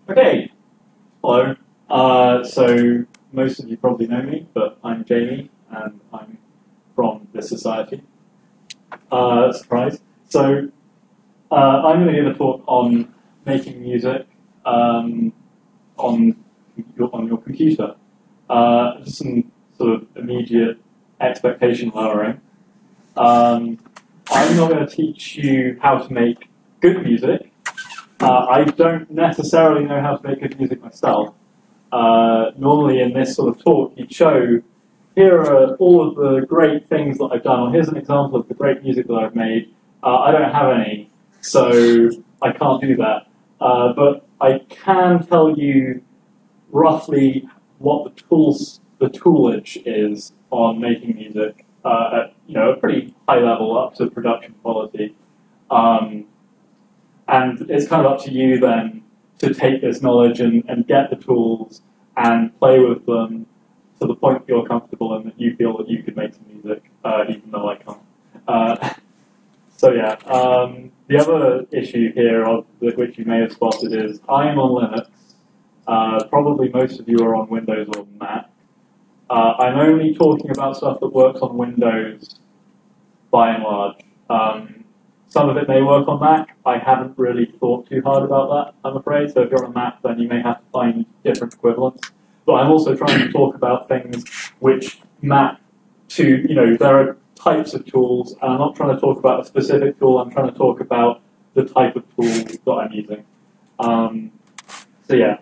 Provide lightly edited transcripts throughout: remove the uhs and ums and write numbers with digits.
Okay, hello. So most of you probably know me, but I'm Jamie, and I'm from this society. Surprise. So I'm going to give a talk on making music on your computer. Just some sort of immediate expectation lowering. I'm not going to teach you how to make good music. I don't necessarily know how to make good music myself. Normally in this sort of talk, you'd show, here are all of the great things that I've done, or here's an example of the great music that I've made. I don't have any, so I can't do that. But I can tell you roughly what the toolage is on making music at a pretty high level up to production quality. And it's kind of up to you then to take this knowledge and get the tools and play with them to the point that you're comfortable and that you feel that you could make some music, even though I can't. So yeah, the other issue here, which you may have spotted, is I am on Linux. Probably most of you are on Windows or Mac. I'm only talking about stuff that works on Windows by and large. Some of it may work on Mac. I haven't really thought too hard about that, I'm afraid. So if you're on a Mac, then you may have to find different equivalents. But I'm also trying to talk about things which map to, there are types of tools, and I'm not trying to talk about a specific tool, I'm trying to talk about the type of tool that I'm using. So yeah,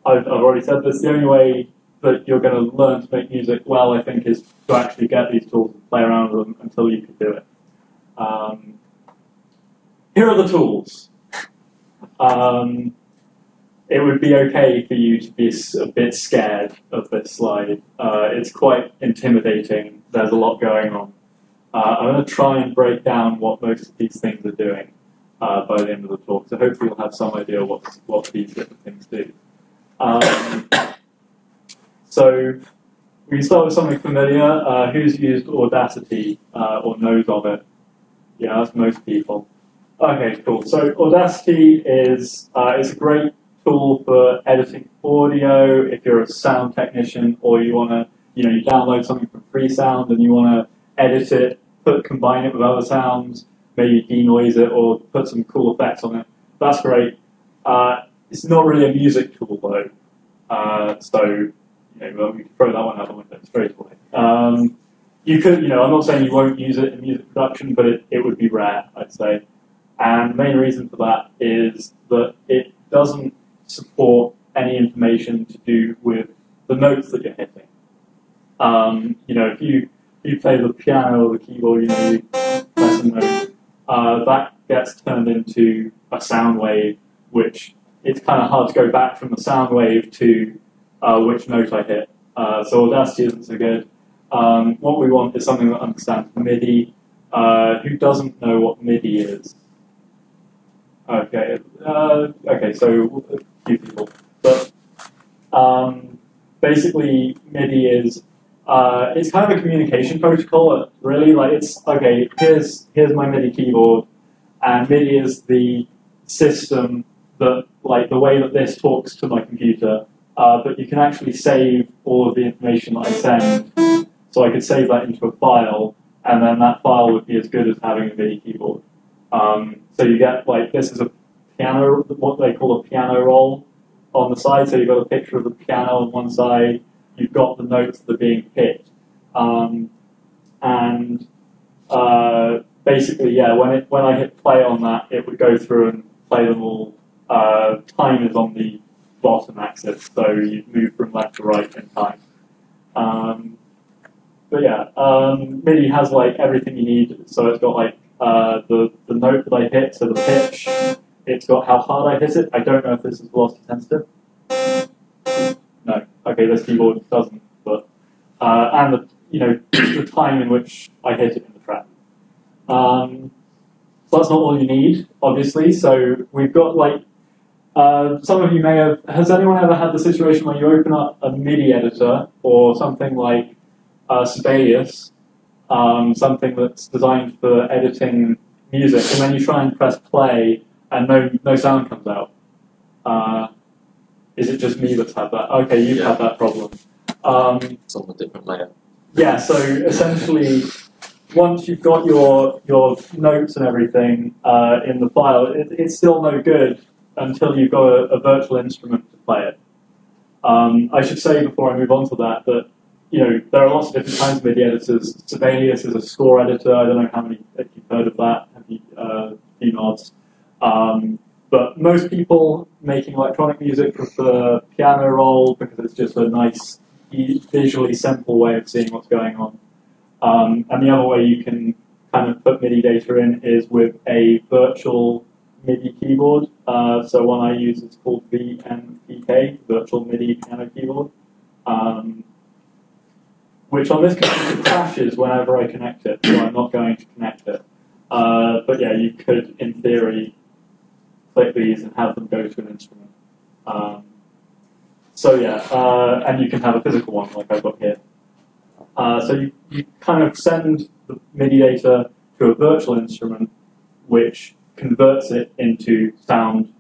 I've already said this, the only way that you're going to learn to make music well, I think, is to actually get these tools and play around with them until you can do it. Here are the tools. It would be okay for you to be a bit scared of this slide. It's quite intimidating. There's a lot going on. I'm going to try and break down what most of these things are doing by the end of the talk, so hopefully you'll have some idea what these different things do. So we can start with something familiar. Who's used Audacity or knows of it? Yeah, that's most people. Okay, cool. So Audacity is it's a great tool for editing audio. If you're a sound technician or you want to, you download something from Freesound and you want to edit it, combine it with other sounds, maybe denoise it or put some cool effects on it. That's great. It's not really a music tool though, so well, we can throw that one out the window straight away. You could, I'm not saying you won't use it in music production, but it would be rare, I'd say. And the main reason for that is that it doesn't support any information to do with the notes that you're hitting. If you play the piano or the keyboard, you press a note, that gets turned into a sound wave, which it's kind of hard to go back from the sound wave to which note I hit. So Audacity isn't so good. What we want is something that understands MIDI. Who doesn't know what MIDI is? Okay, so a few people. But basically, MIDI is it's kind of a communication protocol. Really, like it's okay. Here's my MIDI keyboard, and MIDI is the system that, like, the way that this talks to my computer. But you can actually save all of the information that I send. So I could save that into a file, and then that file would be as good as having a MIDI keyboard. So you get, like, this is a piano, what they call a piano roll on the side. So you've got a picture of the piano on one side, you've got the notes that are being hit. Basically, yeah, when I hit play on that, it would go through and play them all. Time is on the bottom axis, so you move from left to right in time. But yeah, MIDI has like everything you need. So it's got like the note that I hit, so the pitch. It's got how hard I hit it. I don't know if this is velocity sensitive. No. Okay, this keyboard doesn't. But and the time in which I hit it in the track. So that's not all you need, obviously. So we've got like. Some of you may have. Has anyone ever had the situation where you open up a MIDI editor or something like Sibelius, something that's designed for editing music, and then you try and press play and no sound comes out? Is it just me that's had that? Okay, you've had that problem. It's on a different layer. Yeah, so essentially, once you've got your notes and everything in the file, it's still no good until you've got a virtual instrument to play it. I should say before I move on to that there are lots of different kinds of MIDI editors. Sibelius is a score editor. I don't know how many if you've heard of that. Have you few nods? But most people making electronic music prefer piano roll because it's just a nice, visually simple way of seeing what's going on. And the other way you can kind of put MIDI data in is with a virtual MIDI keyboard. So one I use is called VMPK, Virtual MIDI Piano Keyboard, which on this computer crashes whenever I connect it, so I'm not going to connect it. But yeah, you could, in theory, click these and have them go to an instrument. And you can have a physical one like I've got here. So you kind of send the MIDI data to a virtual instrument, which converts it into sound,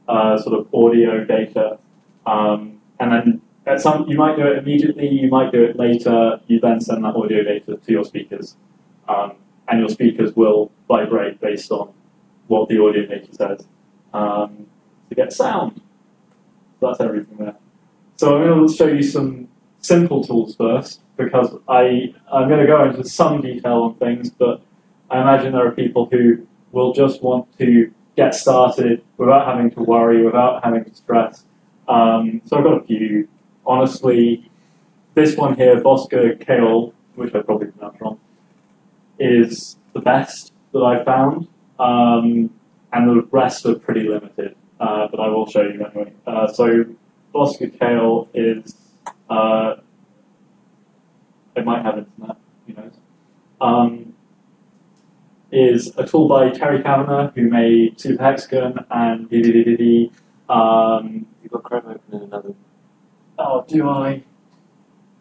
sort of audio data, and then you might do it immediately, you might do it later. You then send that audio data to your speakers, and your speakers will vibrate based on what the audio data says to get sound. So that's everything there. So I'm going to show you some simple tools first, because I'm going to go into some detail on things, but I imagine there are people who will just want to get started without having to worry, without having to stress. So I've got a few. Honestly, this one here, Bosca Kale, which I probably pronounced wrong, is the best that I've found, and the rest are pretty limited, but I will show you anyway. So Bosca Kale is, it might have internet, who knows, is a tool by Terry Kavanagh, who made Super Hexagon and WGD. You've got Chrome open in another. Oh, do I?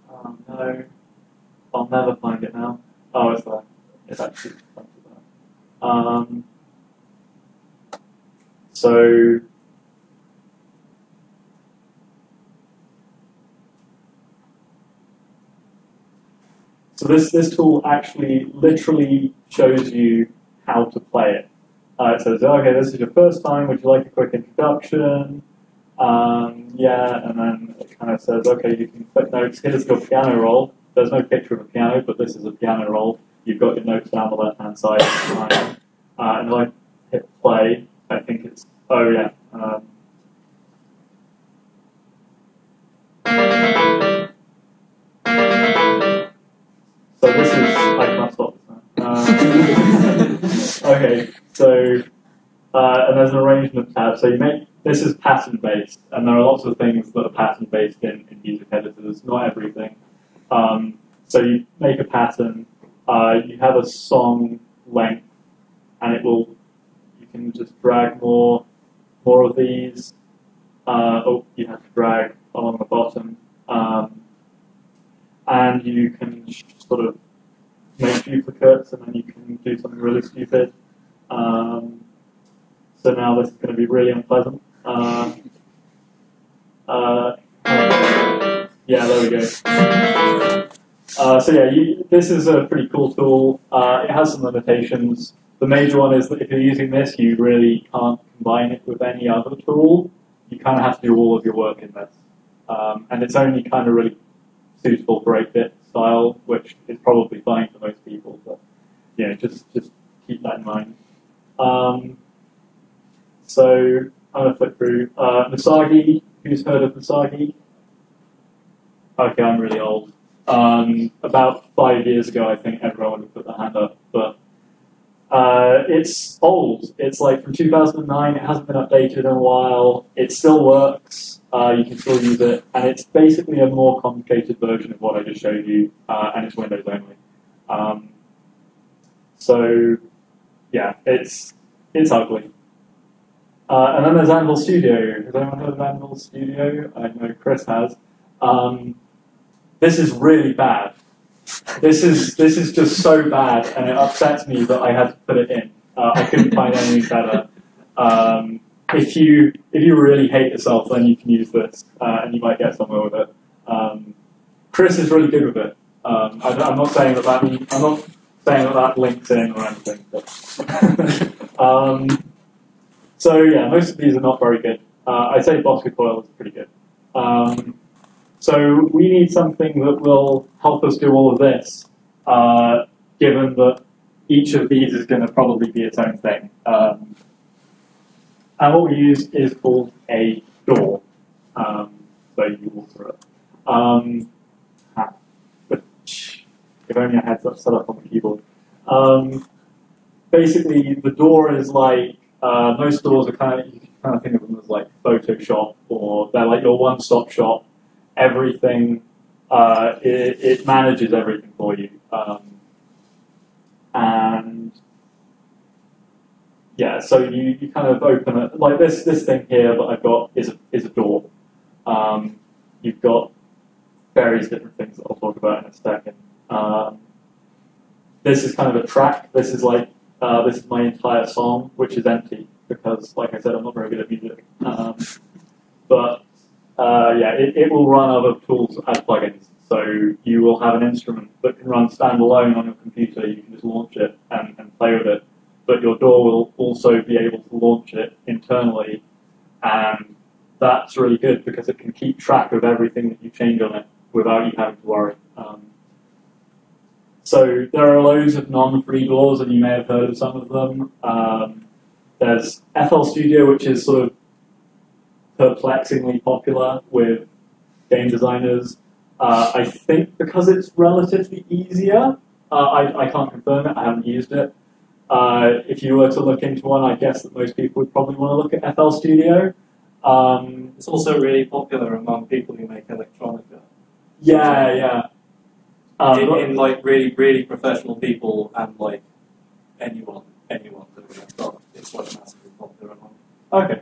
Oh, no. I'll never find it now. Oh, it's there. It's actually there. So this tool actually literally shows you how to play it. It says, okay, this is your first time, would you like a quick introduction? Yeah, and then it kind of says, okay, you can click notes. Here's your piano roll. There's no picture of a piano, but this is a piano roll. You've got your notes down the left-hand side. And if I hit play, I think it's, oh yeah. So this is, I can't stop this now. Okay, so, and there's an arrangement tab. So this is pattern-based, and there are lots of things that are pattern-based in music editors, not everything. So you make a pattern, you have a song length, and you can just drag more of these. You have to drag along the bottom. And you can sort of make duplicates, and then you can do something really stupid. So now this is going to be really unpleasant. Yeah, there we go. So yeah, this is a pretty cool tool. It has some limitations. The major one is that if you're using this, you really can't combine it with any other tool. You kind of have to do all of your work in this. And it's only kind of really suitable for 8-bit style, which is probably fine for most people. But yeah, just keep that in mind. So I'm going to flip through. Misagi, who's heard of Misagi? Okay, I'm really old. About 5 years ago, I think everyone would have put their hand up, but it's old. It's like from 2009. It hasn't been updated in a while. It still works. You can still use it, and it's basically a more complicated version of what I just showed you, and it's Windows only. So yeah, it's ugly. And then there's Anvil Studio. Has anyone heard of Anvil Studio? I know Chris has. This is really bad. This is just so bad, and it upsets me that I had to put it in. I couldn't find anything better. if you really hate yourself, then you can use this, and you might get somewhere with it. Chris is really good with it. I'm not saying that links in or anything. But so yeah, most of these are not very good. I'd say Bosco Coil is pretty good. So we need something that will help us do all of this, given that each of these is going to probably be its own thing. And what we use is called a door. So you walk through it. But if only I had that set up on the keyboard. Basically, the door is like, most doors are you can kind of think of them as like Photoshop, or they're like your one-stop shop. Everything, it manages everything for you. And yeah, so you kind of open it, like this thing here that I've got is a door. You've got various different things that I'll talk about in a second. This is kind of a track. This is like, this is my entire song, which is empty, because like I said, I'm not very good at music. But yeah, it will run other tools as plugins. So you will have an instrument that can run standalone on your computer. You can just launch it and play with it. But your door will also be able to launch it internally. And that's really good because it can keep track of everything that you change on it without you having to worry. So there are loads of non-free doors, and you may have heard of some of them. There's FL Studio, which is sort of perplexingly popular with game designers. I think because it's relatively easier. I can't confirm it, I haven't used it. If you were to look into one, I guess that most people would probably want to look at FL Studio. It's also really popular among people who make electronica. Yeah, yeah. In like really professional people and like anyone doing that stuff, it's like massively popular among. Okay.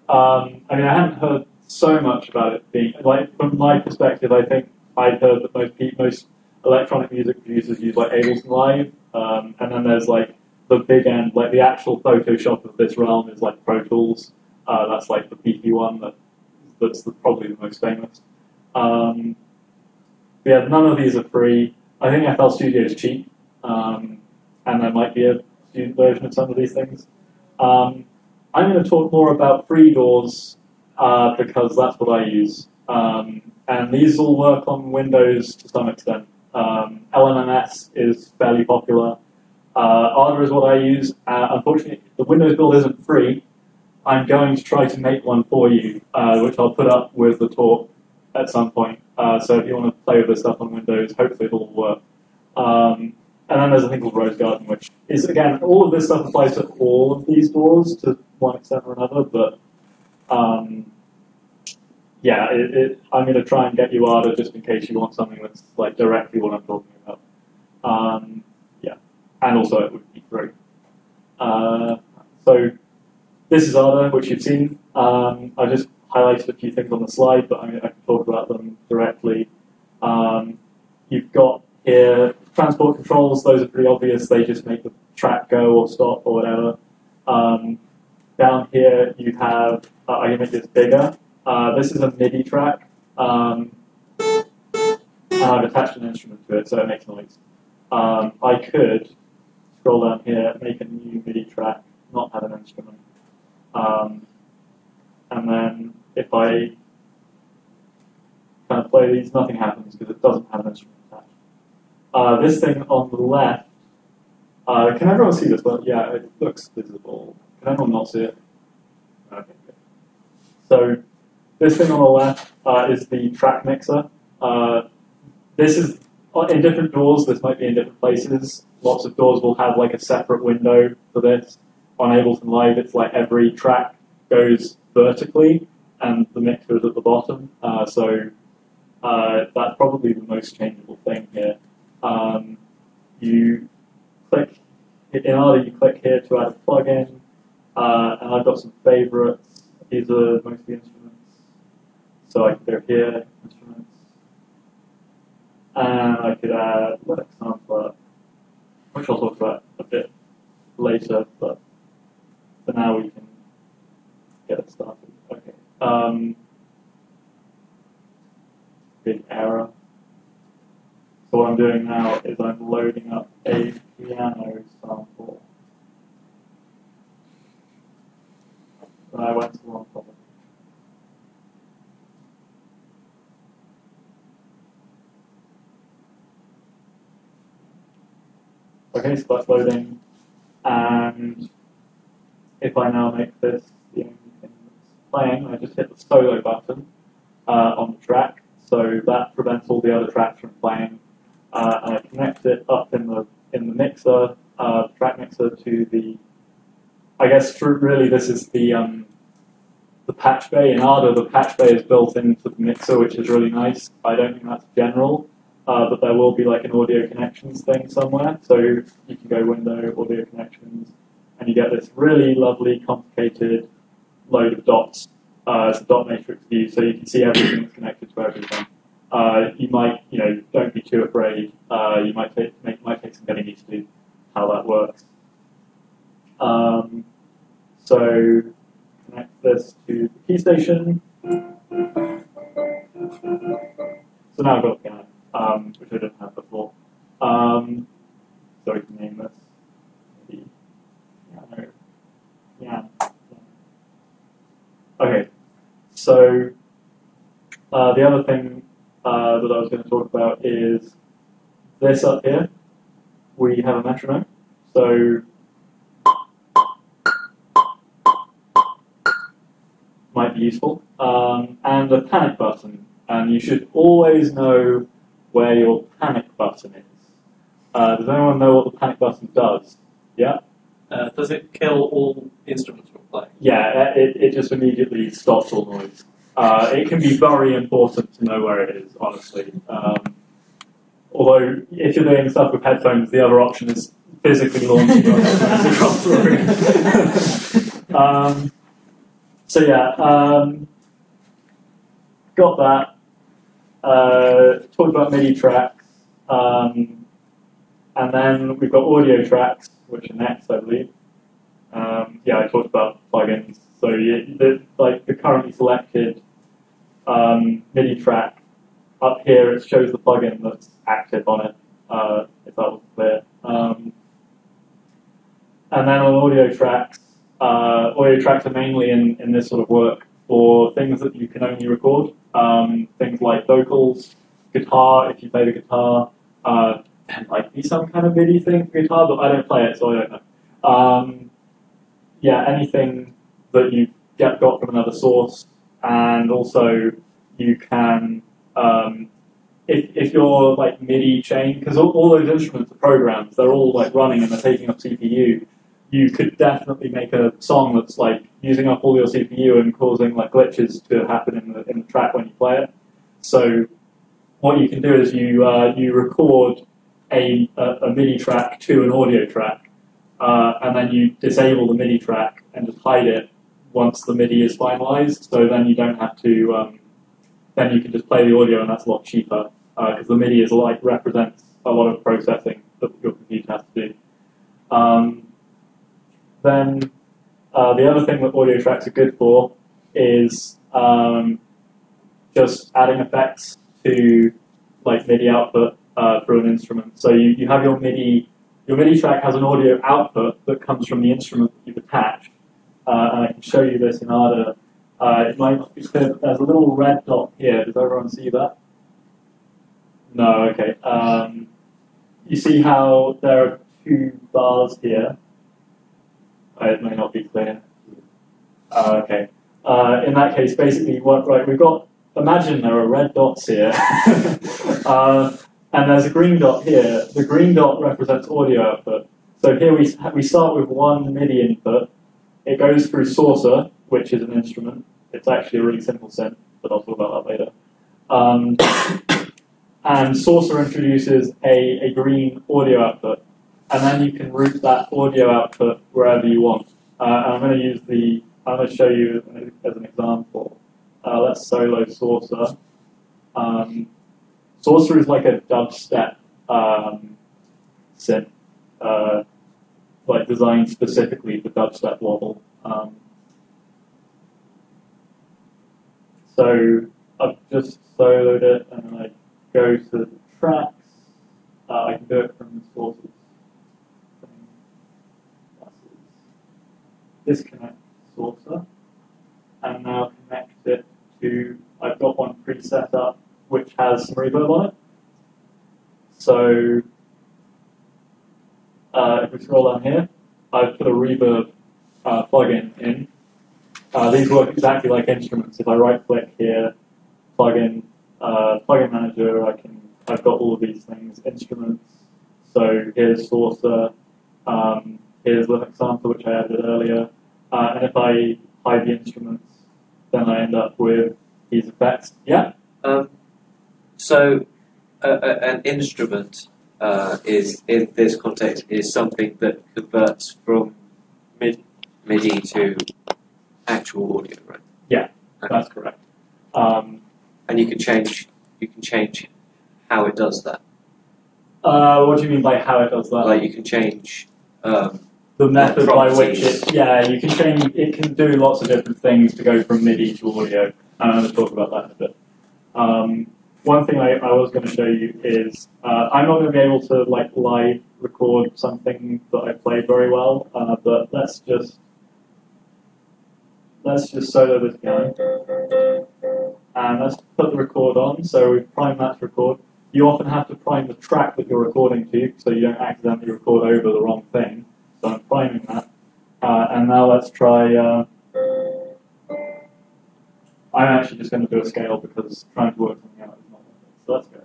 I mean, I haven't heard so much about it being, like, from my perspective, I think I've heard that most electronic music producers use like Ableton Live, and then there's like the big end, like the actual Photoshop of this realm is like Pro Tools. That's like the beefy one that's probably the most famous. Yeah, none of these are free. I think FL Studio is cheap, and there might be a student version of some of these things. I'm going to talk more about free doors because that's what I use. And these all work on Windows to some extent. LMMS is fairly popular. Ardour is what I use. Unfortunately, the Windows build isn't free. I'm going to try to make one for you, which I'll put up with the talk at some point. So if you want to play with this stuff on Windows, hopefully it'll work. And then there's a thing called Rose Garden, which is, again, all of this stuff applies to all of these doors to one extent or another, but yeah, I'm going to try and get you Ardour just in case you want something that's like directly what I'm talking about. Yeah, and also it would be free. So this is Ardour, which you've seen. I just highlighted a few things on the slide, but I can talk about them directly. You've got here transport controls. Those are pretty obvious. They just make the track go or stop or whatever. Down here you have, I can make this bigger. This is a MIDI track. And I've attached an instrument to it, so it makes noise. I could scroll down here, make a new MIDI track, not have an instrument. And then if I kind of play these, nothing happens because it doesn't have an instrument attached. This thing on the left, can everyone see this? Well, yeah, it looks visible. Can everyone not see it? Okay, good. So this thing on the left is the track mixer. This is in different doors. This might be in different places. Lots of doors will have like a separate window for this. On Ableton Live, it's like every track goes vertically, and the mixer is at the bottom. So that's probably the most changeable thing here. You click in Ardour. You click here to add a plugin, and I've got some favorites. These are mostly instruments, so I could go here, instruments, and I could add an sampler, which I'll talk about a bit later. But for now, we can get it started. Okay. Big error. So what I'm doing now is I'm loading up a piano sample. And I went to the wrong topic. Okay, so that's loading. And if I now make this the only thing that's playing, I just hit the solo button on the track. So that prevents all the other tracks from playing. And I connect it up in the mixer, track mixer, to the. I guess really this is the patch bay. In Arda, the patch bay is built into the mixer, which is really nice. I don't think that's general, but there will be like an audio connections thing somewhere. So you can go window, audio connections, and you get this really lovely, complicated load of dots. It's a dot matrix view, so you can see everything that's connected to everything. You might, don't be too afraid. You might take some getting used to how that works. So connect this to the key station. So now I've got a piano, which I didn't have before. So we can name this maybe piano. Yeah. Okay. So the other thing that I was going to talk about is this up here. We have a metronome. So might be useful. And a panic button. And you should always know where your panic button is. Does anyone know what the panic button does? Yeah? Does it kill all instruments from playing? Yeah, it just immediately stops all noise. It can be very important to know where it is, honestly. Although, if you're doing stuff with headphones, the other option is physically launching your headphones across the room. So yeah, got that. Talked about MIDI tracks. And then we've got audio tracks, which are next, I believe. Yeah, I talked about plugins. So the currently selected MIDI track up here, it shows the plugin that's active on it, if that wasn't clear. And then on audio tracks are mainly in this sort of work for things that you can only record. Things like vocals, guitar, if you play the guitar. There might be some kind of MIDI thing for guitar, but I don't play it, so I don't know. Yeah, anything that you got from another source, and also you can, if you're like MIDI chain, because all those instruments are programs, they're all like running and they're taking up CPU. You could definitely make a song that's like using up all your CPU and causing like glitches to happen in the track when you play it. So what you can do is you record a MIDI track to an audio track, and then you disable the MIDI track and just hide it once the MIDI is finalized. So then you don't have to. Then you can just play the audio, and that's a lot cheaper because the MIDI represents a lot of processing that your computer has to do. Then the other thing that audio tracks are good for is just adding effects to like MIDI output through an instrument. So you have your MIDI track has an audio output that comes from the instrument that you've attached. And I can show you this in Arda. It might not be clear, but there's a little red dot here. Does everyone see that? No, okay. You see how there are two bars here? It may not be clear. Okay. In that case, basically, we've got, imagine there are red dots here. And there's a green dot here. The green dot represents audio output. So here we start with one MIDI input. It goes through Saucer, which is an instrument. It's actually a really simple synth, but I'll talk about that later. And Saucer introduces a green audio output. And then you can route that audio output wherever you want. I'm going to show you as an example. Let's solo Saucer. Saucer is like a dubstep synth, like designed specifically for dubstep wobble. So I've just soloed it, and then I go to the tracks. I can do it from the sources. Disconnect sourcer, and now connect it to. I've got one preset up which has some reverb on it. So if we scroll down here, I've put a reverb plugin in. These work exactly like instruments. If I right-click here, plugin manager, I've got all of these things, instruments. So here's Sourcer, here's Linux Sampler, which I added earlier. And if I hide the instruments, then I end up with these effects. Yeah? So an instrument is, in this context, is something that converts from MIDI to actual audio, right? Yeah, okay. That's correct. And you can change how it does that. What do you mean by how it does that? Like you can change the method by which properties. you can change. It can do lots of different things to go from MIDI to audio, and I'm going to talk about that in a bit. One thing I was going to show you is I'm not going to be able to like live record something that I played very well, but let's just solo this guy, and let's put the record on. So we've primed that to record. You often have to prime the track that you're recording to, so you don't accidentally record over the wrong thing. So I'm priming that, and now let's try. I'm actually just going to do a scale because trying to work something out is not worth it. So let's go.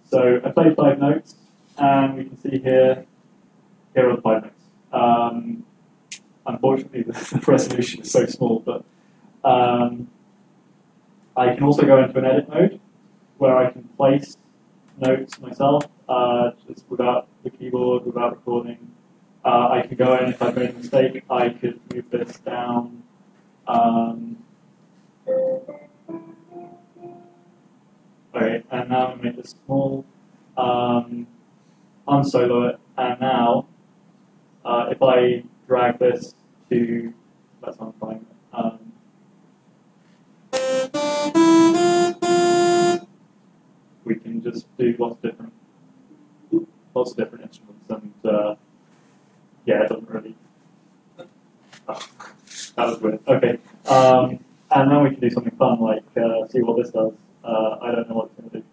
So I played 5 notes, and we can see here are the 5 notes. Unfortunately, the resolution is so small, but I can also go into an edit mode where I can place notes myself, just without the keyboard, without recording. I can go in if I've made a mistake. I could move this down. Okay, and now I'm going to make this small. Unsolo it, and now if I drag this to, let's unprime it. We can just do lots of different instruments, and yeah, it doesn't really. Oh, that was weird. Okay, and now we can do something fun like see what this does. I don't know what it's going to do.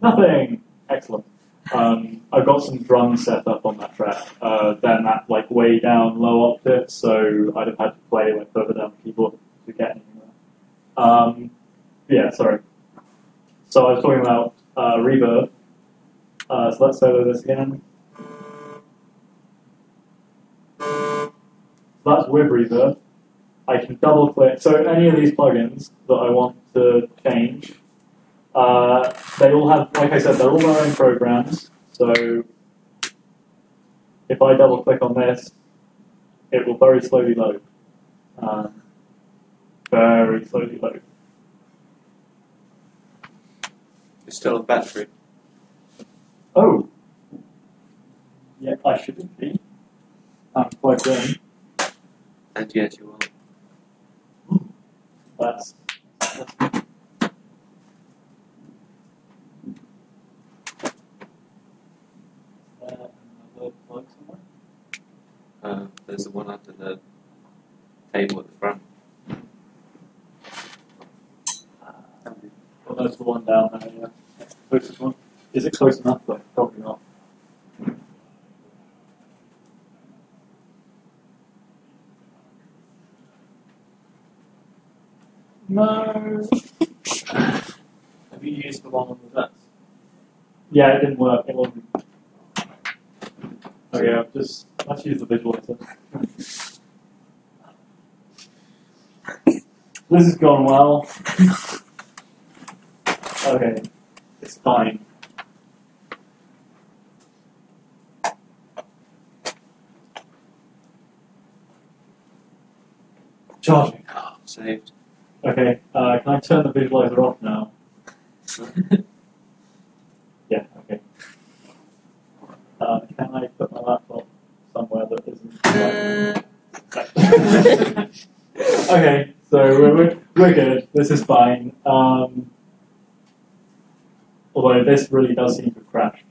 Nothing. Excellent. I've got some drums set up on that track. Then that like way down low octave, so I'd have had to play like further down the keyboard to get anything there. Yeah, sorry. So I was talking about reverb. So let's solo this again. So that's with reverb. I can double click. So any of these plugins that I want to change, they all have, like I said, they're all their own programs. So if I double click on this, it will very slowly load. Very slowly load. It's still on battery. Oh, yeah, I shouldn't be. I'm plugged in. And yet you are. That's another plug somewhere. There's the one under the table at the front. Well, that's the one down there, yeah. That's the closest one. Is it close enough, though? Probably not. No. Have you used the one on the desk? Yeah, it didn't work. It wasn't. Okay, let's use the visualizer. This has gone well. Okay, it's fine. Charging. Saved. Okay, can I turn the visualizer off now? Yeah, okay. Can I put my laptop somewhere that isn't like... Okay, so we're good. This is fine. Although this really does seem to crash,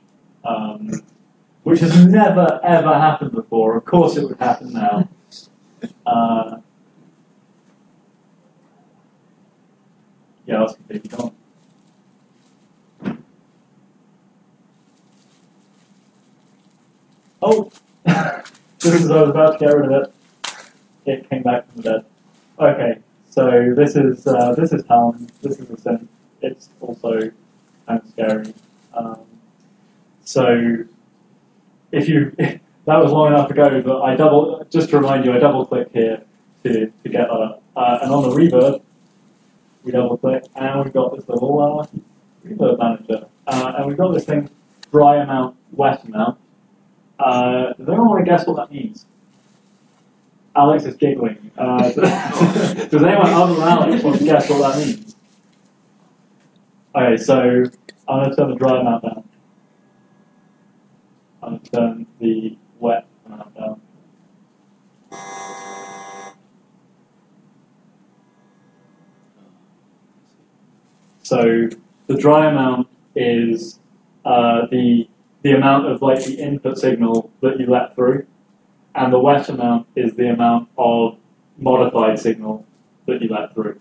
which has never ever happened before. Of course, it would happen now. Yeah, that's completely gone. Oh, just as I was about to get rid of it, it came back from the dead. Okay, so this is Talon. This is a synth. It's also kind of scary. So if you that was long enough ago, but just to remind you, I double click here to get that up, and on the reverb we double click, and we've got this little reverb manager, and we've got this thing dry amount, wet amount. Does anyone want to guess what that means? Alex is giggling. Does anyone other than Alex want to guess what that means? Okay, so I'm going to turn the dry amount down. I'm going to turn the wet amount down. So the dry amount is the amount of like the input signal that you let through, and the wet amount is the amount of modified signal that you let through.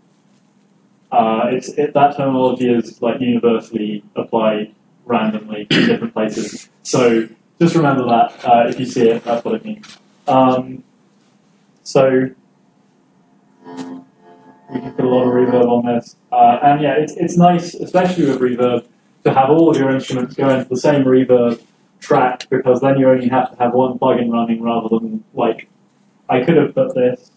That terminology is like universally applied randomly in different places. So just remember that if you see it, that's what it means. So we can put a lot of reverb on this, and yeah, it's nice, especially with reverb, to have all of your instruments go into the same reverb track, because then you only have to have one plugin running rather than like I could have put this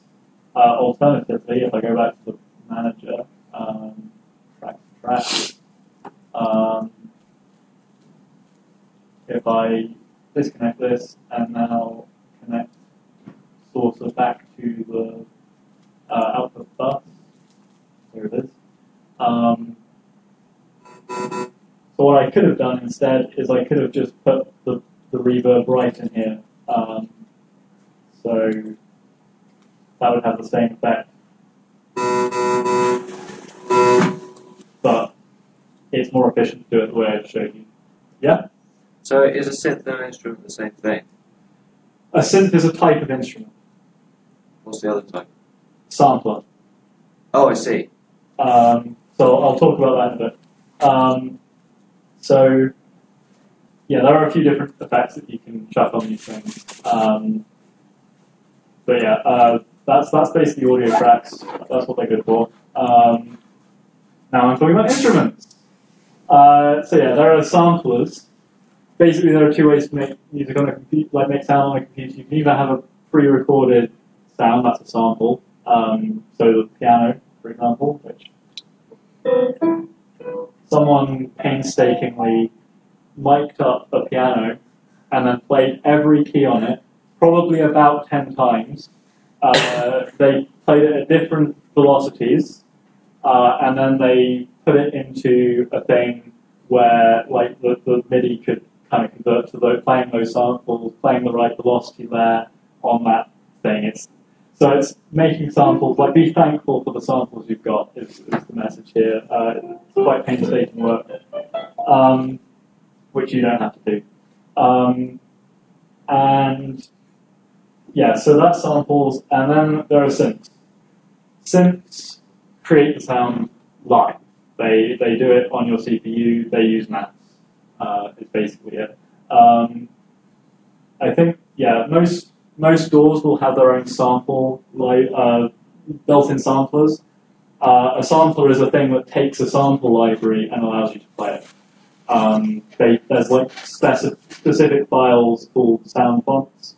alternatively if I go back to the manager track to track. If I disconnect this and now connect source back to the output bus, there it is. So what I could have done instead is I could have just put the reverb right in here. So that would have the same effect. But it's more efficient to do it the way I showed you. Yeah? So is a synth and an instrument the same thing? A synth is a type of instrument. What's the other type? Sampler. Oh, I see. So I'll talk about that in a bit. So, yeah, there are a few different effects that you can chuck on these things. But yeah, that's basically audio tracks. That's what they're good for. Now I'm talking about instruments. So yeah, there are samplers. Basically, there are two ways to make music on a computer, like make sound on a computer. You can either have a pre-recorded sound, that's a sample. So the piano, for example, which someone painstakingly mic'd up a piano and then played every key on it, probably about 10 times. They played it at different velocities, and then they put it into a thing where like the MIDI could kind of convert to playing those samples, playing the right velocity there on that thing. So it's making samples, like be thankful for the samples you've got is the message here. It's quite painstaking work, which you don't have to do. And yeah, so that's samples, and then there are synths. Synths create the sound live. They do it on your CPU, they use maths, is basically it. I think, yeah, most DAWs will have their own sample, built-in samplers. A sampler is a thing that takes a sample library and allows you to play it. There's like specific files called sound fonts,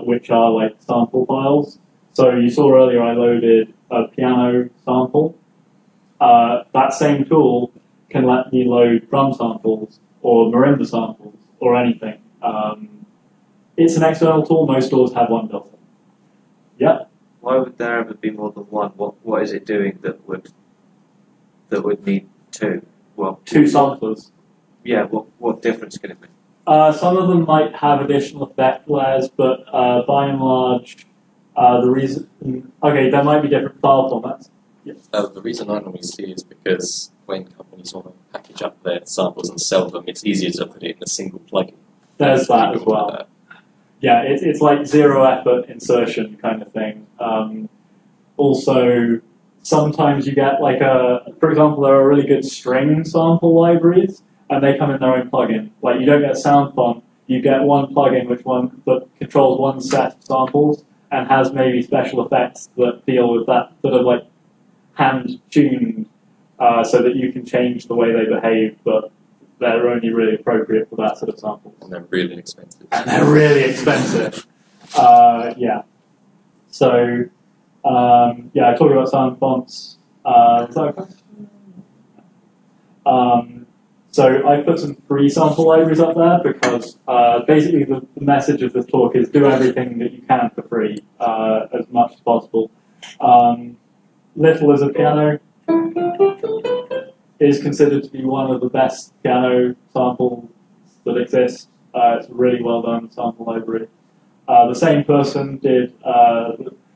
which are like sample files. So you saw earlier I loaded a piano sample. That same tool can let me load drum samples or marimba samples or anything. It's an external tool. Most DAWs have one built in. Yeah. Why would there ever be more than one? What is it doing that would need two? Well, two samplers. Yeah. What difference can it make? Some of them might have additional effect layers, but by and large, The reason, okay, there might be different file formats. Yes. The reason I normally see is because when companies want to package up their samples and sell them, it's easier to put it in a single plugin. There's that as well. Yeah, it's like zero effort insertion kind of thing. Also, sometimes you get like for example, there are really good string sample libraries, and they come in their own plugin. Like you don't get sound font, you get one plugin that controls one set of samples and has maybe special effects that deal with that are like hand tuned, so that you can change the way they behave, but they're only really appropriate for that sort of sample. And they're really expensive. Yeah. So, I talked about sound fonts. Is that a question? So I put some free sample libraries up there because basically the message of this talk is do everything that you can for free as much as possible. Little is a piano. Is considered to be one of the best piano samples that exist. It's a really well done sample library. The same person did,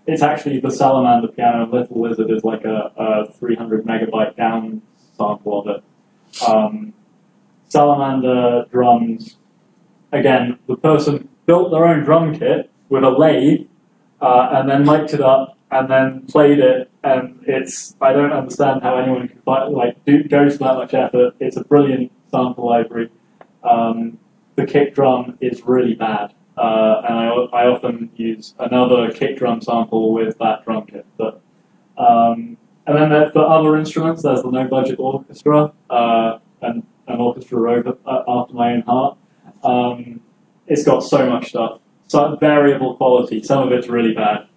it's actually the Salamander piano. Little Lizard is like a 300 megabyte down sample of it. Salamander drums, again, the person built their own drum kit with a lathe and then mic'd it up and then played it, and I don't understand how anyone can go to that much effort. It's a brilliant sample library. The kick drum is really bad, and I often use another kick drum sample with that drum kit. But and then for other instruments, there's the No Budget Orchestra, and an orchestra wrote after my own heart. It's got so much stuff, so variable quality. Some of it's really bad.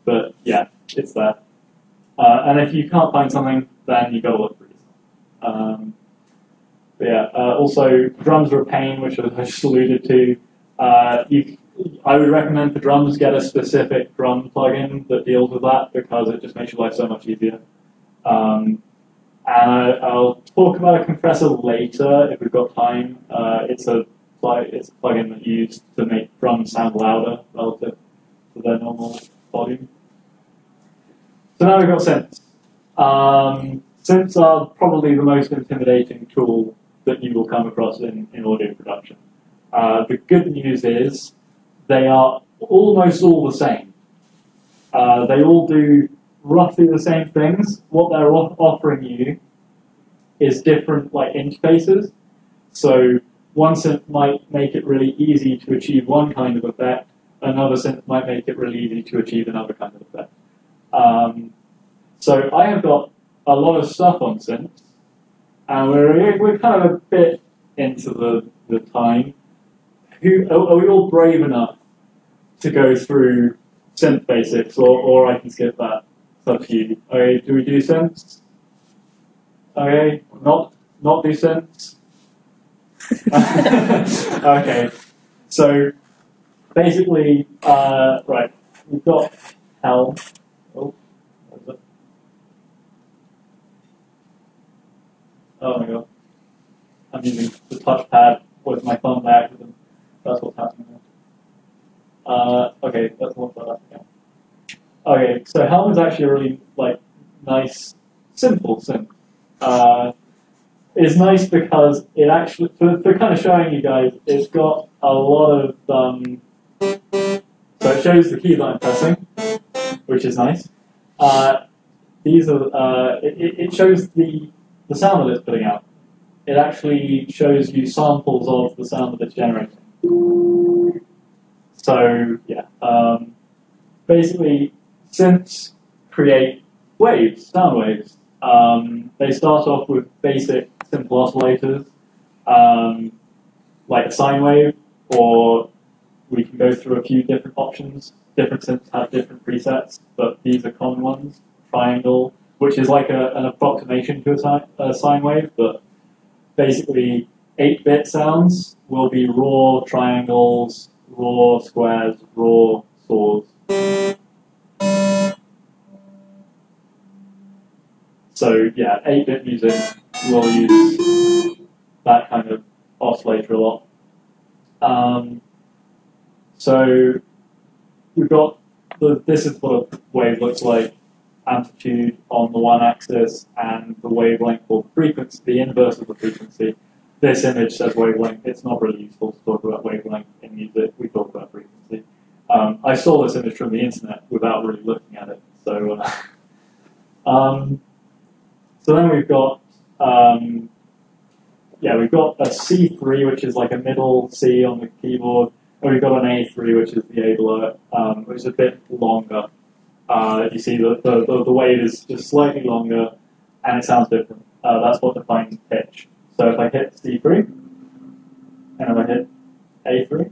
But yeah, it's there. And if you can't find something, then you've got to look for it. Also, drums are a pain, which I just alluded to. I would recommend for drums, get a specific drum plugin that deals with that, because it just makes your life so much easier. And I'll talk about a compressor later if we've got time. It's a plugin that you use to make drums sound louder relative to their normal volume. So now we've got synths. Synths are probably the most intimidating tool that you will come across in audio production. The good news is they are almost all the same. They all do roughly the same things. What they're offering you is different interfaces. So one synth might make it really easy to achieve one kind of effect. Another synth might make it really easy to achieve another kind of effect. So I have got a lot of stuff on synths, and we're kind of a bit into the time. Are we all brave enough to go through synth basics, or I can skip that? It's up to you. Okay, do we do synths? Okay, not do synths? Okay, so basically, right, we've got Hell. Oh, what is it? Oh my god. I'm using the touchpad with my thumb by accident. That's what's happening now. Okay, let's look at that again. Okay, so Helm is actually a really nice, simple synth. It's nice because it actually, for kind of showing you guys, it's got a lot of, so it shows the key that I'm pressing, which is nice. These are, it shows the sound that it's putting out. It actually shows you samples of the sound that it's generating. So, yeah, basically, synths create waves, sound waves. They start off with basic, simple oscillators, like a sine wave, or we can go through a few different options. Different synths have different presets, but these are common ones. Triangle, which is like an approximation to a sine wave, but basically 8-bit sounds will be raw triangles, raw squares, raw saws. So yeah, 8-bit music will use that kind of oscillator a lot. So we've got this is what a wave looks like: amplitude on the one axis and the wavelength or the frequency, the inverse of the frequency. This image says wavelength. It's not really useful to talk about wavelength in music. We talk about frequency. I saw this image from the internet without really looking at it. So, so then we've got we've got a C3, which is like a middle C on the keyboard, and we've got an A3, which is the A-blower, which is a bit longer. You see the wave is just slightly longer, and it sounds different. That's what defines pitch. So if I hit C3, and if I hit A3,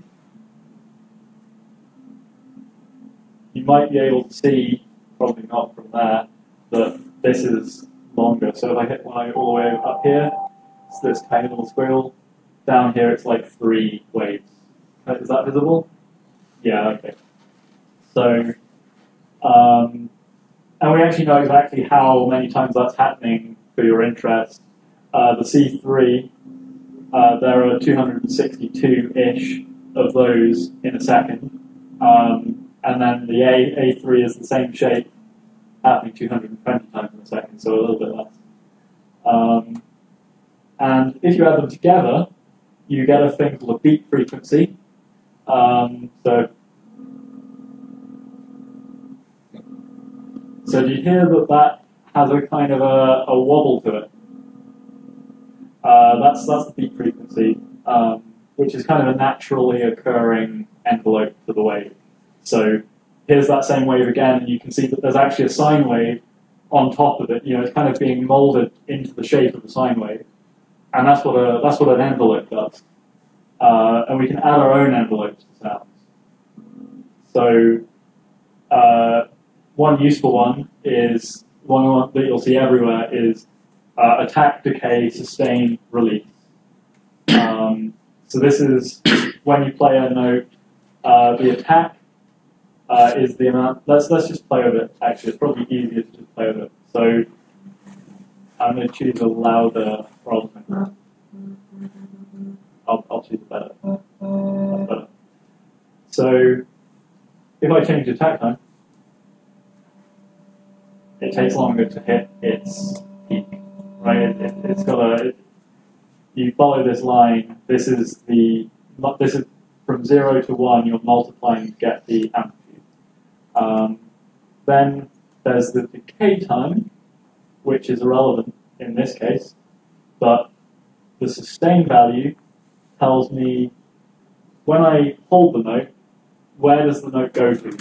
you might be able to see, probably not from there, that this is longer. So if I hit one all the way up here, it's this tiny little squiggle. Down here it's like 3 waves. Is that visible? Yeah, okay. So, and we actually know exactly how many times that's happening for your interest. The C3, there are 262-ish of those in a second. And then the A3 is the same shape, happening 220 times in a second, so a little bit less. And if you add them together, you get a thing called a beat frequency. So do you hear that has a kind of a wobble to it? That's the beat frequency, which is kind of a naturally occurring envelope to the wave. So here's that same wave again, and you can see that there's actually a sine wave on top of it. You know, it's kind of being molded into the shape of a sine wave, and that's what an envelope does. And we can add our own envelopes to sounds. So one useful one is one that you'll see everywhere is attack, decay, sustain, release. So this is when you play a note. The attack is the amount. Let's just play with it. Actually, it's probably easier to just play with it. So I'm going to choose a louder rather than. I'll choose better. That's better. So if I change attack time, it takes longer to hit its peak. Right? It's got a. You follow this line. This is from 0 to 1. You're multiplying to get the amplitude. Then there's the decay time, which is irrelevant in this case, but the sustain value tells me when I hold the note, where does the note go to?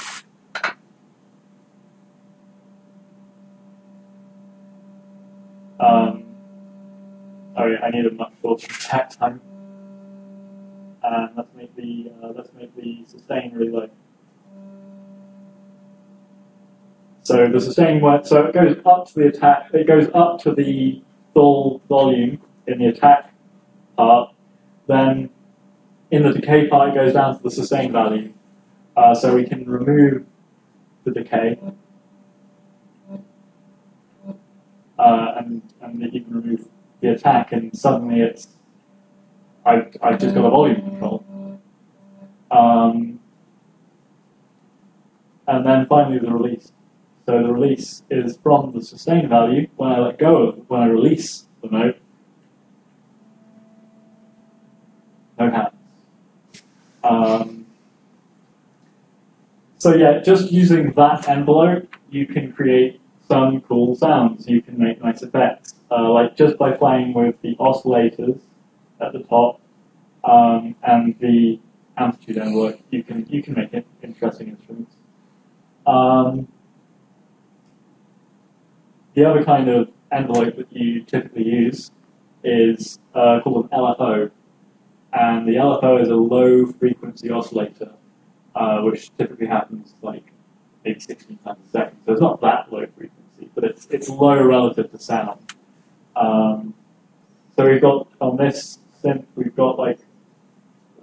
I need a much shorter attack time, and let's make the sustain really low. So the sustain works. So it goes up to the attack. It goes up to the full volume in the attack part. Then in the decay part, it goes down to the sustain value. So we can remove the decay, and you can remove the attack, and suddenly I've just got a volume control. And then finally the release. So the release is from the sustain value. When I release the note, note happens. So yeah, just using that envelope, you can create some cool sounds. You can make nice effects, like just by playing with the oscillators at the top and the amplitude envelope. You can make interesting instruments. The other kind of envelope that you typically use is called an LFO, and the LFO is a low frequency oscillator, which typically happens like maybe 16 times a second. So it's not that low frequency, but it's low relative to sound. So we've got on this synth, we've got like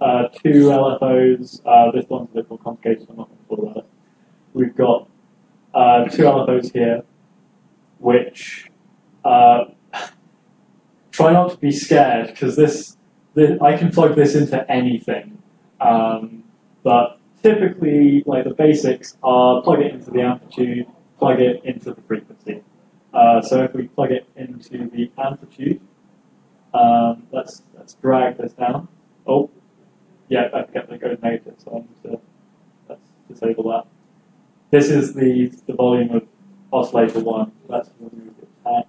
2 LFOs. This one's a bit more complicated, so I'm not going to talk about it. We've got 2 LFOs here, which try not to be scared, because this I can plug this into anything. But typically, like the basics are plug it into the amplitude, plug it into the frequency. So if we plug it into the amplitude, let's drag this down. Oh, yeah, I forget that it goes negative, so I need to let's disable that. This is the volume of oscillator 1. Let's remove the attack.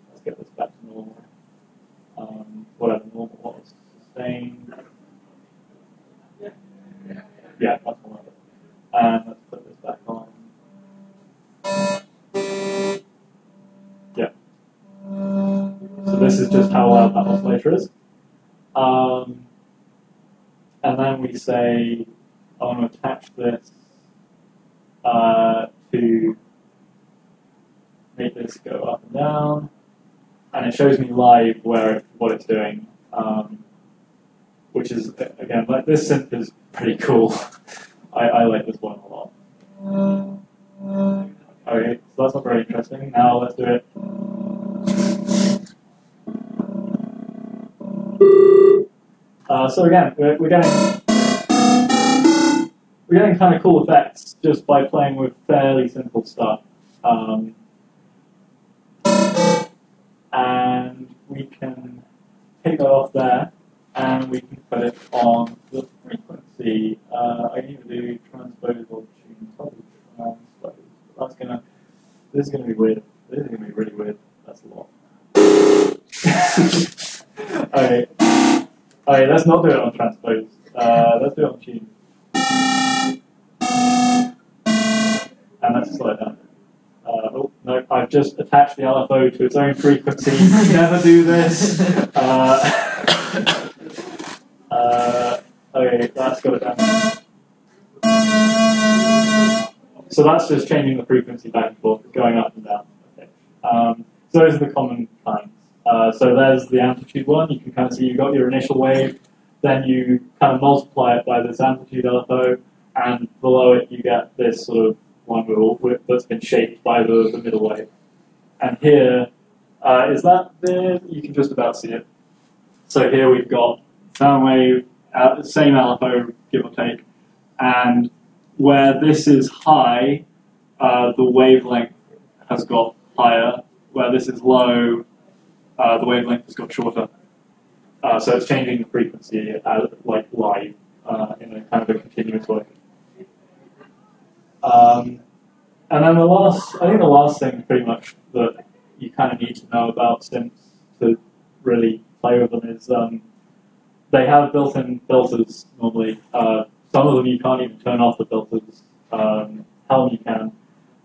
Let's get this back to normal. Whatever normal was. Sustained. Yeah, that's one of it. And let's put this back on. Yeah. So this is just how loud that oscillator is. And then we say, I want to attach this to make this go up and down. And it shows me live what it's doing. Which is, again, like this synth is pretty cool. I like this one a lot. Okay, so that's not very interesting. Now let's do it. So again, we're getting kind of cool effects just by playing with fairly simple stuff. And we can take that off there, and we can put it on the frequency. I need to do transpose or tune, probably transpose. That's this is gonna be weird. This is gonna be really weird. That's a lot. Okay, let's not do it on transpose. Let's do it on tune. And let's slow it down. Oh, no, I've just attached the LFO to its own frequency. Never do this. Okay, that's got it down. So that's just changing the frequency back and forth, going up and down. Okay. So those are the common kinds. So there's the amplitude one. You can kind of see you've got your initial wave, then you kind of multiply it by this amplitude LFO, and below it you get this sort of one that's been shaped by the middle wave. And here, is that there? You can just about see it. So here we've got sound wave, same LFO, give or take, and where this is high, the wavelength has got higher. Where this is low, the wavelength has got shorter. So it's changing the frequency like live in a kind of a continuous way. And then I think the last thing pretty much that you kind of need to know about synths to really play with them is they have built-in filters normally. Some of them you can't even turn off the filters. Helm you can.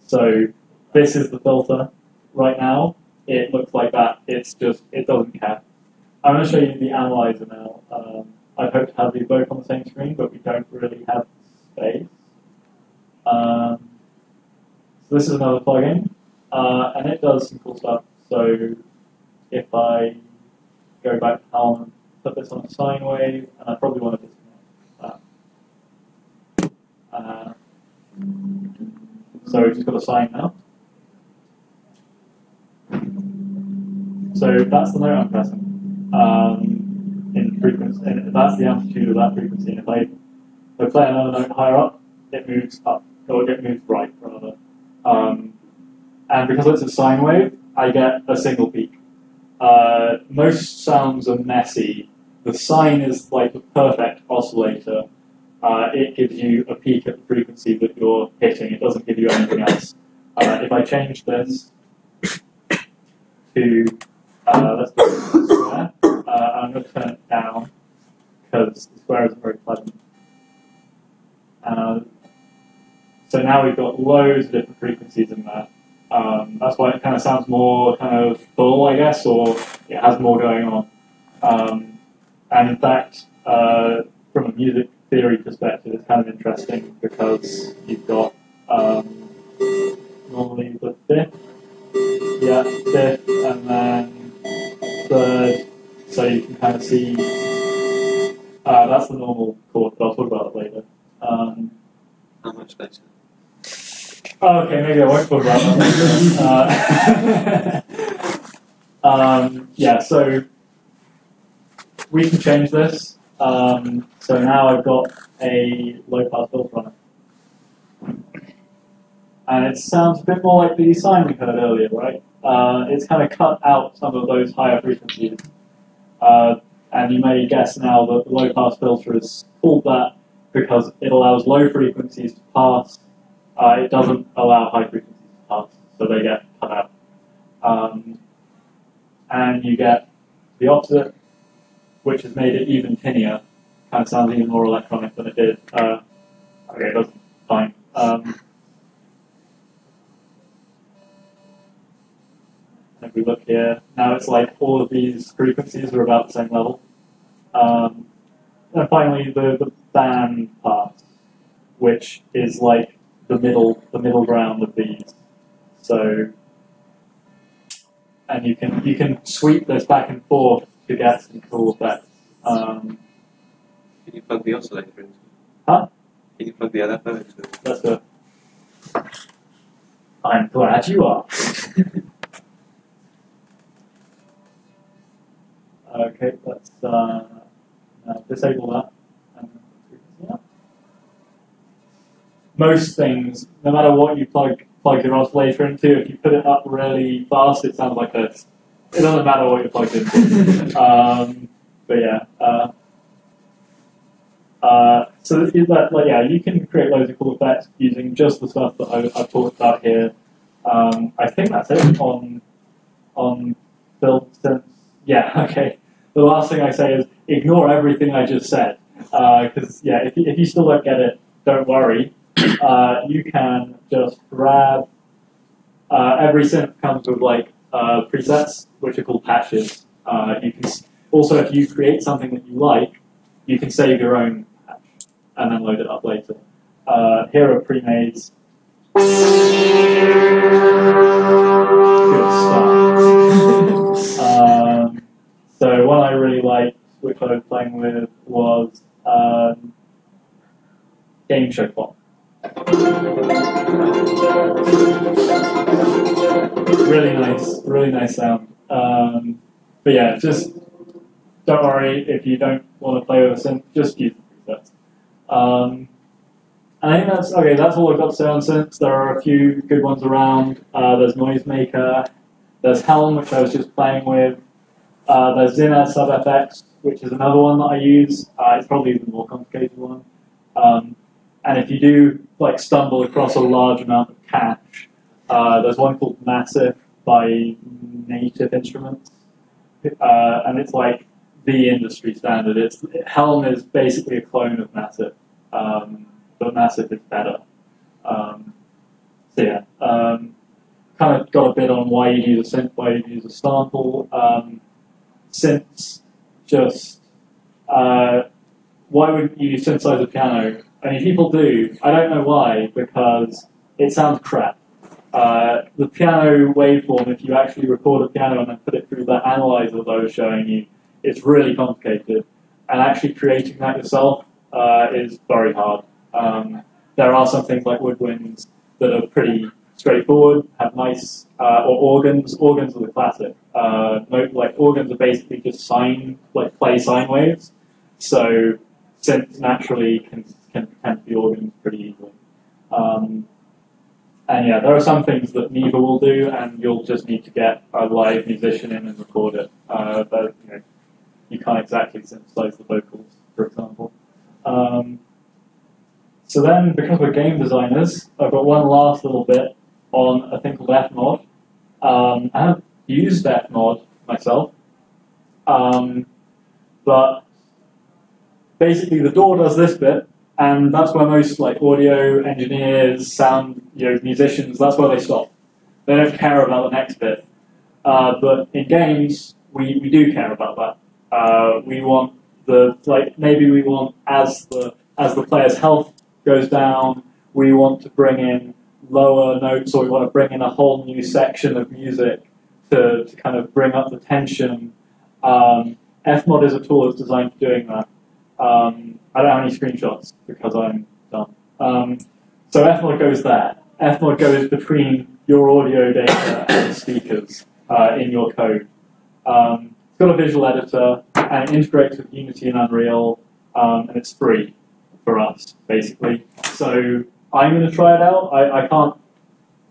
So this is the filter right now. It looks like that. It doesn't care. I'm going to show you the analyzer now. I'd hope to have these both on the same screen, but we don't really have space. So this is another plugin, and it does some cool stuff. So if I go back to Helm and put this on a sine wave, and I probably want to disconnect that. So we've just got a sine now. So that's the note I'm pressing in frequency, and that's the amplitude of that frequency. And if I play another note higher up, it moves up, or it moves right, rather. And because it's a sine wave, I get a single peak. Most sounds are messy. The sine is like the perfect oscillator. It gives you a peak at the frequency that you're hitting. It doesn't give you anything else. If I change this to, let's do the square, I'm going to turn it down because the square isn't very pleasant. So now we've got loads of different frequencies in there. That's why it kind of sounds more kind of full, I guess, or it has more going on. And in fact, from a music theory perspective, it's kind of interesting because you've got normally the fifth, and then third. So you can kind of see that's the normal chord, but I'll talk about it later. How much later? Oh, okay, maybe I won't talk about that. Yeah, so we can change this. So now I've got a low-pass filter on it. And it sounds a bit more like the sine we heard earlier, right? It's kind of cut out some of those higher frequencies. And you may guess now that the low-pass filter is called that because it allows low frequencies to pass. It doesn't allow high frequencies to pass, so they get cut out. And you get the opposite, which has made it even tinnier. Kind of sounds even more electronic than it did. Okay, it doesn't. Fine. If we look here, now it's like all of these frequencies are about the same level. And finally, the band pass, which is like the middle ground of these. So, and you can sweep this back and forth to get some cool effects. Can you plug the oscillator into it? Huh? Can you plug the LFO into it? Let's do it. I'm glad you are. Okay, let's disable that. Yeah. Most things, no matter what you plug your oscillator into, if you put it up really fast, it sounds like this. It doesn't matter what you plugged into. But yeah. So that, you can create loads of cool effects using just the stuff that I've talked about here. I think that's it on build sense. Yeah, okay. The last thing I say is ignore everything I just said. Because, if you still don't get it, don't worry. You can just grab... every synth comes with, presets, which are called patches. You can also, if you create something that you like, you can save your own patch and then load it up later. Here are pre-mades. Good stuff. So one I really liked, which I was playing with, was Game Show Clock. Really nice sound. But yeah, just don't worry if you don't want to play with a synth, just use the presets. And I think that's okay. That's all I've got to say on synths. There are a few good ones around. There's Noisemaker. There's Helm, which I was just playing with. There's Zinad SubFX, which is another one that I use. It's probably the more complicated one. And if you do stumble across a large amount of cache, there's one called Massive by Native Instruments, and it's like the industry standard. Helm is basically a clone of Massive, but Massive is better. Kind of got a bit on why you use a synth, why you use a sample. Synths just why wouldn't you synthesize a piano? I mean, people do. I don't know why, because it sounds crap. The piano waveform, if you actually record a piano and then put it through that analyzer that I was showing you, it's really complicated. And actually creating that yourself is very hard. There are some things like woodwinds that are pretty straightforward, have nice, or organs. Organs are the classic. Organs are basically just play sine waves. So synths naturally can pretend to be organs pretty easily. And yeah, there are some things that neither will do, and you'll just need to get a live musician in and record it. But you can't exactly synthesize the vocals, for example. So then, because we're game designers, I've got one last little bit on a thing called fmod. I haven't used fmod myself, but basically the DAW does this bit, and that's where most audio engineers, sound musicians, that's where they stop. They don't care about the next bit. But in games, we do care about that. We want maybe we want as the player's health goes down, we want to bring in lower notes, or we want to bring in a whole new section of music to kind of bring up the tension. fmod is a tool that's designed for doing that. I don't have any screenshots because I'm dumb. So fmod goes there. Fmod goes between your audio data and the speakers in your code. It's got a visual editor and it integrates with Unity and Unreal. and it's free for us, basically. So I'm going to try it out. I can't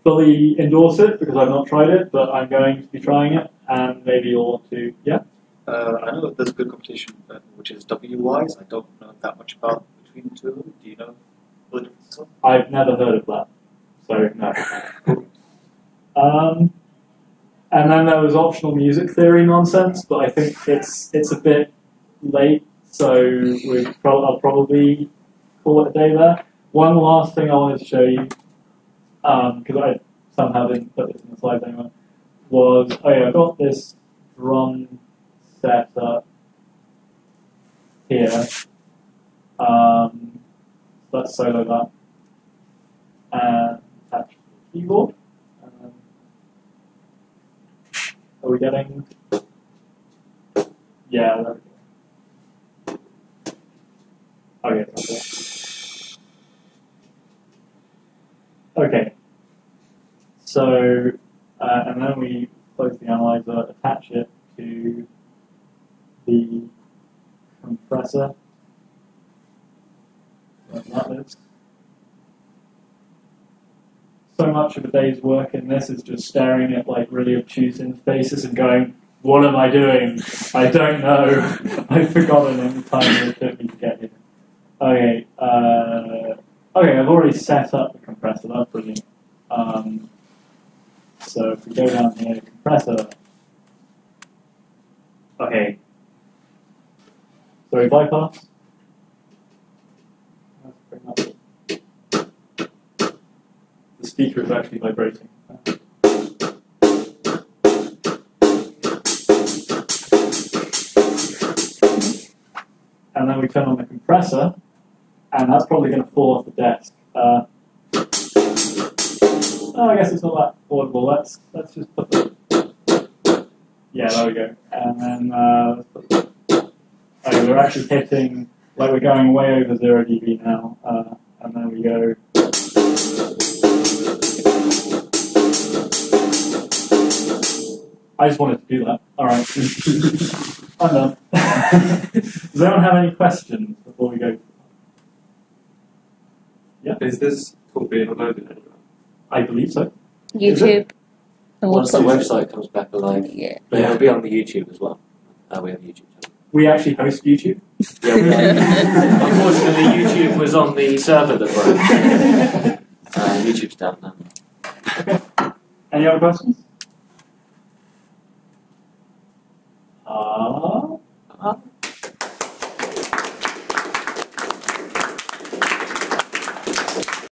fully endorse it because I've not tried it, but I'm going to be trying it, and maybe you'll want to, yeah? I know that there's a good competition, which is WWise. I don't know that much about between the two of them. Do you know the difference? I've never heard of that, so no. And then there was optional music theory nonsense, but I think it's a bit late, so I'll probably call it a day there. One last thing I wanted to show you, because I somehow didn't put this in the slides anyway, was, I've got this drum set up here. Let's solo that. And attach the keyboard. Are we getting? Yeah, there we go. Okay, that's it. Okay. So, and then we close the analyzer, attach it to the compressor. Like that. So much of a day's work in this is just staring at like really obtuse interfaces and going, what am I doing? I don't know. I've forgotten in the time it took me to get here. Okay, okay, I've already set up the compressor, that's brilliant. So if we go down here, compressor. Okay. Sorry, bypass. That's pretty much it. The speaker is actually vibrating. And then we turn on the compressor, and that's probably going to fall off the desk. Oh, I guess it's not that audible. Let's just put the... Yeah, there we go. And then let's put the... Okay, we're actually hitting, like we're going way over 0 dB now. And then we go... I just wanted to do that. All right. I'm done. Does anyone have any questions before we go? Yeah. Is this called being uploaded anywhere? I believe so. YouTube. Once the website comes back alive, Yeah. but it'll be on the YouTube as well. We have a YouTube channel. We actually host YouTube. Yeah, unfortunately, YouTube was on the server that broke. YouTube's down now. Okay. Any other questions?